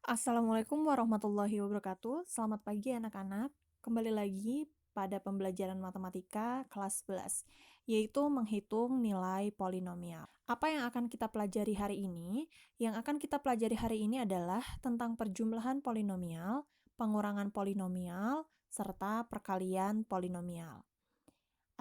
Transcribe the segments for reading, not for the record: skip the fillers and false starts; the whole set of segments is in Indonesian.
Assalamualaikum warahmatullahi wabarakatuh. Selamat pagi anak-anak. Kembali lagi pada pembelajaran matematika kelas 11, yaitu menghitung nilai polinomial. Apa yang akan kita pelajari hari ini? Yang akan kita pelajari hari ini adalah tentang perjumlahan polinomial, pengurangan polinomial, serta perkalian polinomial.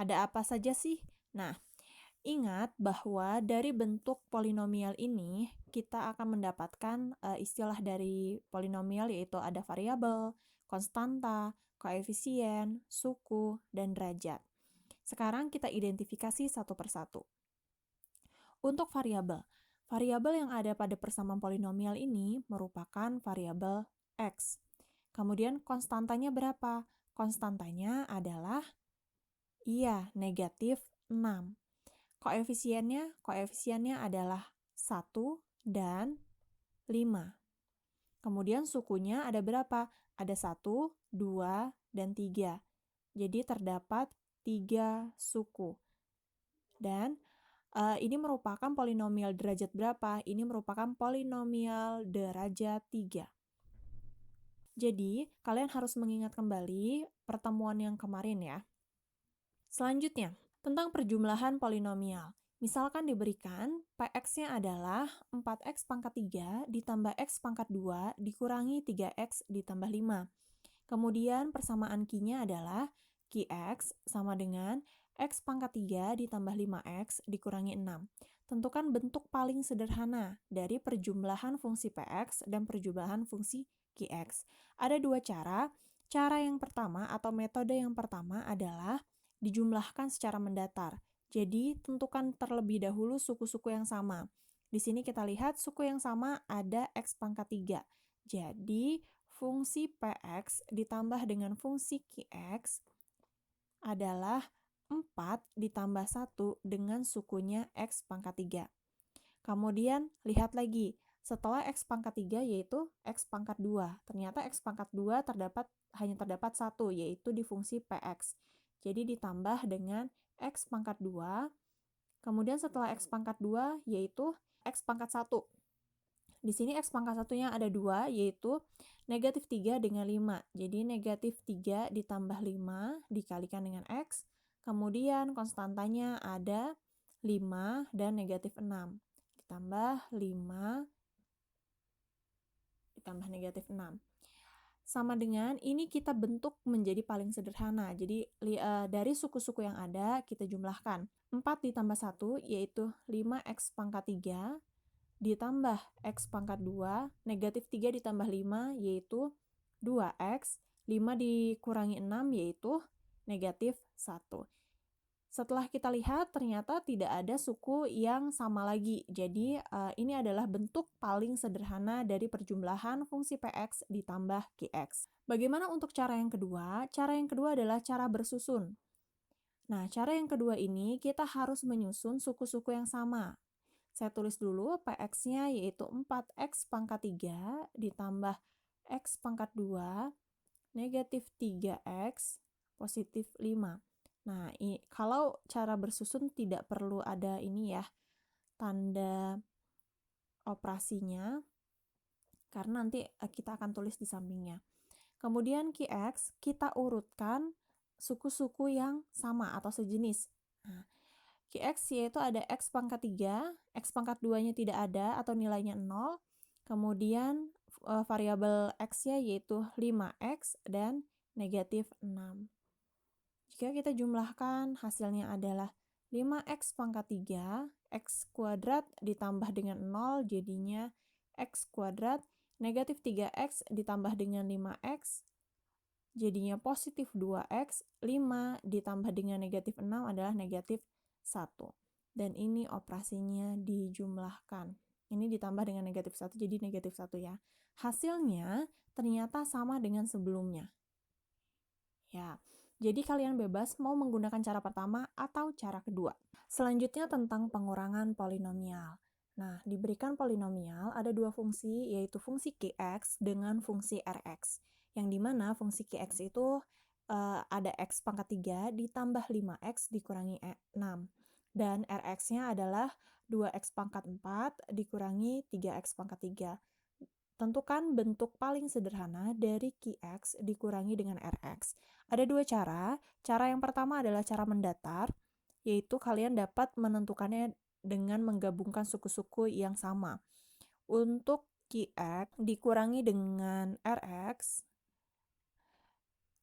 Ada apa saja sih? Nah, ingat bahwa dari bentuk polinomial ini, kita akan mendapatkan istilah dari polinomial, yaitu ada variabel, konstanta, koefisien, suku, dan derajat. Sekarang kita identifikasi satu persatu. Untuk variabel, variabel yang ada pada persamaan polinomial ini merupakan variabel x. Kemudian konstantanya berapa? Konstantanya adalah, negatif 6. Koefisiennya adalah 1 dan 5. Kemudian sukunya ada berapa? Ada 1, 2, dan 3. Jadi terdapat 3 suku. Dan ini merupakan polinomial derajat berapa? Ini merupakan polinomial derajat 3. Jadi, kalian harus mengingat kembali pertemuan yang kemarin ya. Selanjutnya, tentang perjumlahan polinomial. Misalkan diberikan Px-nya adalah 4x pangkat 3 ditambah x pangkat 2 dikurangi 3x ditambah 5. Kemudian persamaan Q-nya adalah Qx sama dengan x pangkat 3 ditambah 5x dikurangi 6. Tentukan bentuk paling sederhana dari perjumlahan fungsi Px dan perjumlahan fungsi Qx. Ada dua cara. Cara yang pertama atau metode yang pertama adalah dijumlahkan secara mendatar. Jadi, tentukan terlebih dahulu suku-suku yang sama. Di sini kita lihat suku yang sama ada x pangkat 3. Jadi, fungsi Px ditambah dengan fungsi Qx adalah 4 ditambah 1 dengan sukunya x pangkat 3. Kemudian, lihat lagi. Setelah x pangkat 3 yaitu x pangkat 2. Ternyata x pangkat 2 hanya terdapat 1, yaitu di fungsi Px. Jadi ditambah dengan x pangkat 2, kemudian setelah x pangkat 2 yaitu x pangkat 1. Di sini x pangkat 1-nya ada 2, yaitu negatif 3 dengan 5. Jadi negatif 3 ditambah 5 dikalikan dengan x, kemudian konstantanya ada 5 dan negatif 6. Ditambah 5 ditambah negatif 6. Sama dengan ini kita bentuk menjadi paling sederhana. Jadi dari suku-suku yang ada kita jumlahkan. 4 ditambah 1 yaitu 5x pangkat 3 ditambah x pangkat 2, negatif 3 ditambah 5 yaitu 2x, 5 dikurangi 6 yaitu negatif 1. Setelah kita lihat, ternyata tidak ada suku yang sama lagi. Jadi, ini adalah bentuk paling sederhana dari perjumlahan fungsi Px ditambah Qx. Bagaimana untuk cara yang kedua? Cara yang kedua adalah cara bersusun. Nah, cara yang kedua ini kita harus menyusun suku-suku yang sama. Saya tulis dulu Px-nya yaitu 4x pangkat 3 ditambah x pangkat 2, negatif 3x, positif 5. Nah, kalau cara bersusun tidak perlu ada ini ya, tanda operasinya, karena nanti kita akan tulis di sampingnya. Kemudian Qx, kita urutkan suku-suku yang sama atau sejenis. Nah, Qx yaitu ada x pangkat 3, x pangkat 2-nya tidak ada atau nilainya 0, kemudian variabel x-nya yaitu 5x dan negatif 6. Jika kita jumlahkan, hasilnya adalah 5x pangkat 3, x kuadrat ditambah dengan 0, jadinya x kuadrat, negatif 3x ditambah dengan 5x, jadinya positif 2x, 5 ditambah dengan negatif 6 adalah negatif 1. Dan ini operasinya dijumlahkan. Ini ditambah dengan negatif 1, jadi negatif 1 ya. Hasilnya ternyata sama dengan sebelumnya. Ya, jadi kalian bebas mau menggunakan cara pertama atau cara kedua. Selanjutnya tentang pengurangan polinomial. Nah, diberikan polinomial ada dua fungsi, yaitu fungsi Qx dengan fungsi Rx. Yang dimana fungsi Qx itu ada x pangkat 3 ditambah 5x dikurangi 6. Dan Rx-nya adalah 2x pangkat 4 dikurangi 3x pangkat 3. Tentukan bentuk paling sederhana dari Qx dikurangi dengan Rx. Ada dua cara. Cara yang pertama adalah cara mendatar, yaitu kalian dapat menentukannya dengan menggabungkan suku-suku yang sama. Untuk Qx dikurangi dengan Rx,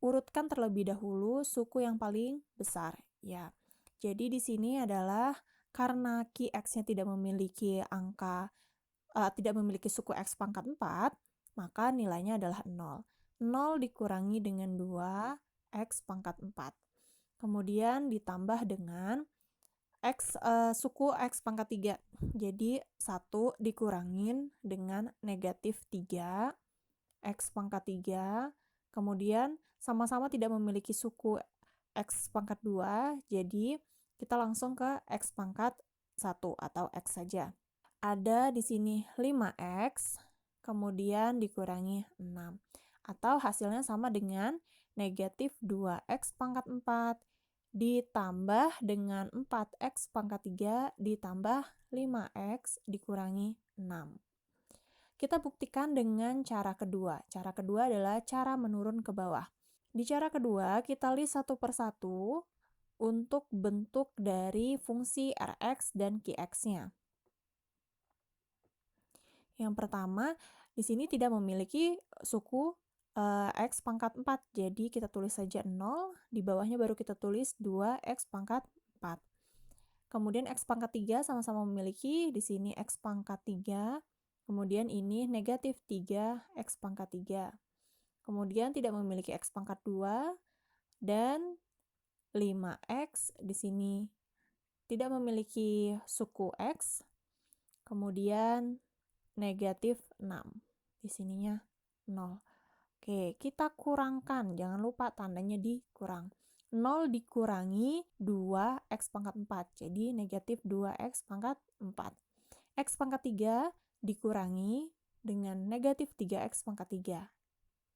urutkan terlebih dahulu suku yang paling besar. Ya, jadi di sini adalah karena Qx-nya tidak memiliki tidak memiliki suku X pangkat 4, maka nilainya adalah 0. 0 dikurangi dengan 2, X pangkat 4. Kemudian ditambah dengan suku X pangkat 3. Jadi 1 dikurangin dengan negatif 3, X pangkat 3. Kemudian sama-sama tidak memiliki suku X pangkat 2, jadi kita langsung ke X pangkat 1 atau X saja. Ada di sini 5x, kemudian dikurangi 6. Atau hasilnya sama dengan negatif 2x pangkat 4 ditambah dengan 4x pangkat 3 ditambah 5x dikurangi 6. Kita buktikan dengan cara kedua. Cara kedua adalah cara menurun ke bawah. Di cara kedua, kita list satu persatu untuk bentuk dari fungsi Rx dan Qx-nya. Yang pertama, di sini tidak memiliki suku X pangkat 4, jadi kita tulis saja 0, di bawahnya baru kita tulis 2X pangkat 4. Kemudian X pangkat 3 sama-sama memiliki, di sini X pangkat 3, kemudian ini negatif 3X pangkat 3. Kemudian tidak memiliki X pangkat 2, dan 5X di sini tidak memiliki suku X, kemudian negatif 6. Di sininya 0. Oke, kita kurangkan. Jangan lupa tandanya dikurang. 0 dikurangi 2x pangkat 4. Jadi negatif 2x pangkat 4. X pangkat 3 dikurangi dengan negatif 3x pangkat 3.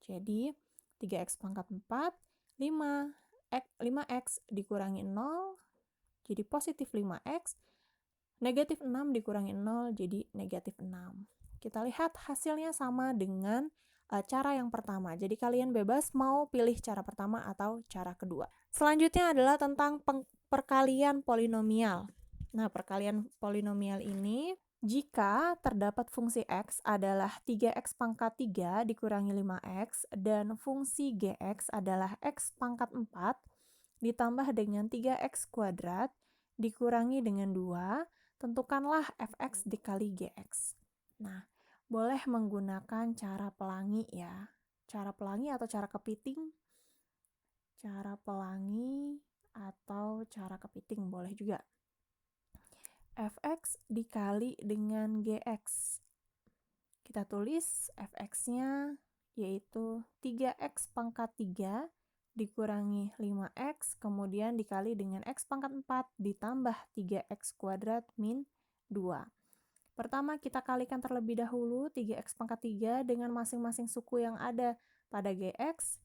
Jadi 3x pangkat 4, 5x dikurangi 0, jadi positif 5x. Negatif 6 dikurangi 0, jadi negatif 6. Kita lihat hasilnya sama dengan cara yang pertama. Jadi kalian bebas mau pilih cara pertama atau cara kedua. Selanjutnya adalah tentang perkalian polinomial. Nah, perkalian polinomial ini, jika terdapat fungsi x adalah 3x pangkat 3 dikurangi 5x, dan fungsi gx adalah x pangkat 4 ditambah dengan 3x kuadrat dikurangi dengan 2, tentukanlah fx dikali gx. Nah, boleh menggunakan cara pelangi ya. Cara pelangi atau cara kepiting. Cara pelangi atau cara kepiting boleh juga. Fx dikali dengan gx. Kita tulis fx-nya yaitu 3x pangkat 3 dikurangi 5x, kemudian dikali dengan x pangkat 4 ditambah 3x kuadrat min 2. Pertama kita kalikan terlebih dahulu 3x pangkat 3 dengan masing-masing suku yang ada pada gx,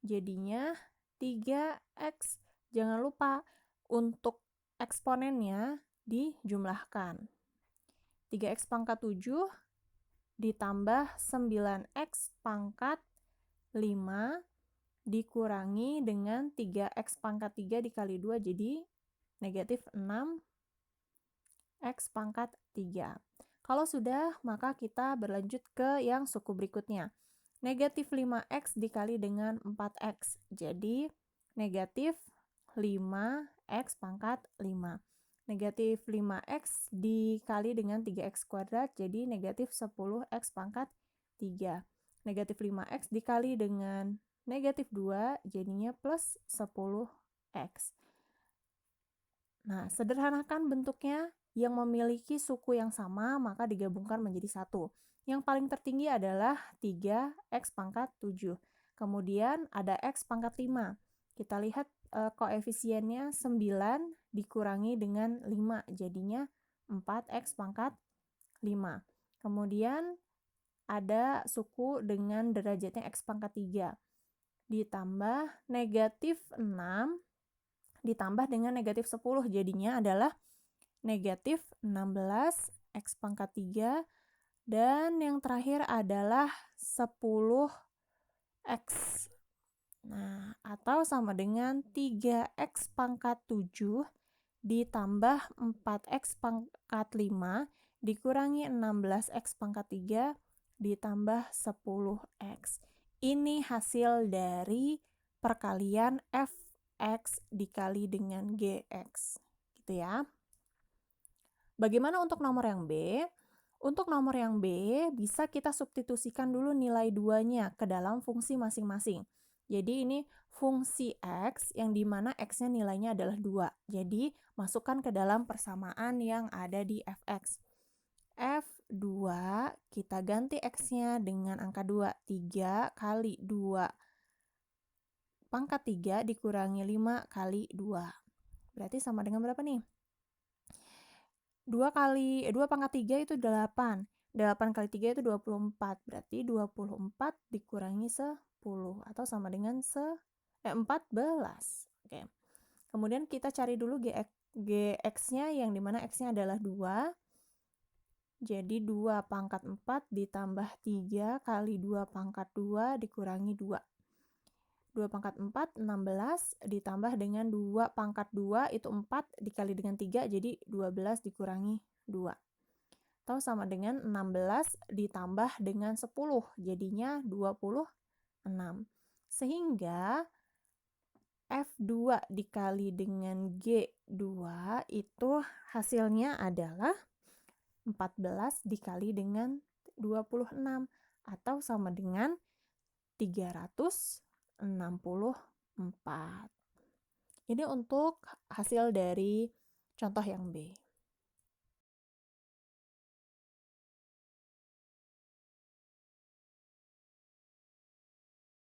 jadinya 3x. Jangan lupa untuk eksponennya dijumlahkan. 3x pangkat 7 ditambah 9x pangkat 5 dikurangi dengan 3x pangkat 3 dikali 2, jadi negatif 6x pangkat 3. Kalau sudah, maka kita berlanjut ke yang suku berikutnya. Negatif 5x dikali dengan 4x, jadi negatif 5x pangkat 5. Negatif 5x dikali dengan 3x kuadrat, jadi negatif 10x pangkat 3. Negatif 5x dikali dengan negatif 2, jadinya plus 10x. Nah, sederhanakan bentuknya. Yang memiliki suku yang sama, maka digabungkan menjadi 1. Yang paling tertinggi adalah 3x pangkat 7. Kemudian ada x pangkat 5. Kita lihat koefisiennya 9 dikurangi dengan 5, jadinya 4x pangkat 5. Kemudian ada suku dengan derajatnya x pangkat 3. Ditambah negatif 6 ditambah dengan negatif 10, jadinya adalah negatif 16x pangkat 3 Dan yang terakhir adalah 10x. Nah, atau sama dengan 3x pangkat 7 ditambah 4x pangkat 5 dikurangi 16x pangkat 3 ditambah 10x. Ini hasil dari perkalian fx dikali dengan gx. Gitu ya. Bagaimana untuk nomor yang B? Untuk nomor yang B, bisa kita substitusikan dulu nilai 2-nya ke dalam fungsi masing-masing. Jadi ini fungsi x yang dimana x-nya nilainya adalah 2. Jadi masukkan ke dalam persamaan yang ada di fx. F2 kita ganti x-nya dengan angka 2. 3 kali 2 pangkat 3 dikurangi 5 kali 2. Berarti sama dengan berapa nih? 2 pangkat 3 itu 8. 8 kali 3 itu 24. Berarti 24 dikurangi 10 atau sama dengan 14. Oke. Kemudian kita cari dulu gx-nya yang dimana x-nya adalah 2. Jadi 2 pangkat 4 ditambah 3 kali 2 pangkat 2 dikurangi 2. 2 pangkat 4, 16, ditambah dengan 2 pangkat 2, itu 4, dikali dengan 3, jadi 12 dikurangi 2. Atau sama dengan 16 ditambah dengan 10, jadinya 26. Sehingga F2 dikali dengan G2 itu hasilnya adalah 14 dikali dengan 26, atau sama dengan 364. Ini untuk hasil dari contoh yang B.